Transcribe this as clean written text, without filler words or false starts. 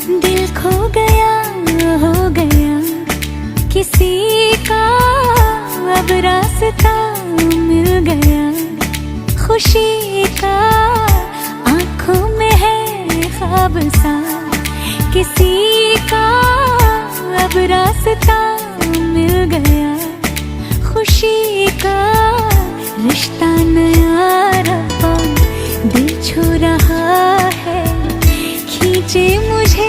दिल खो गया, हो गया किसी का, अब रास्ता मिल गया खुशी का। आंखों में है ख्वाब सा किसी का, अब रास्ता मिल गया खुशी का। रिश्ता नया रब्बा दिल छू रहा है, खींचे मुझे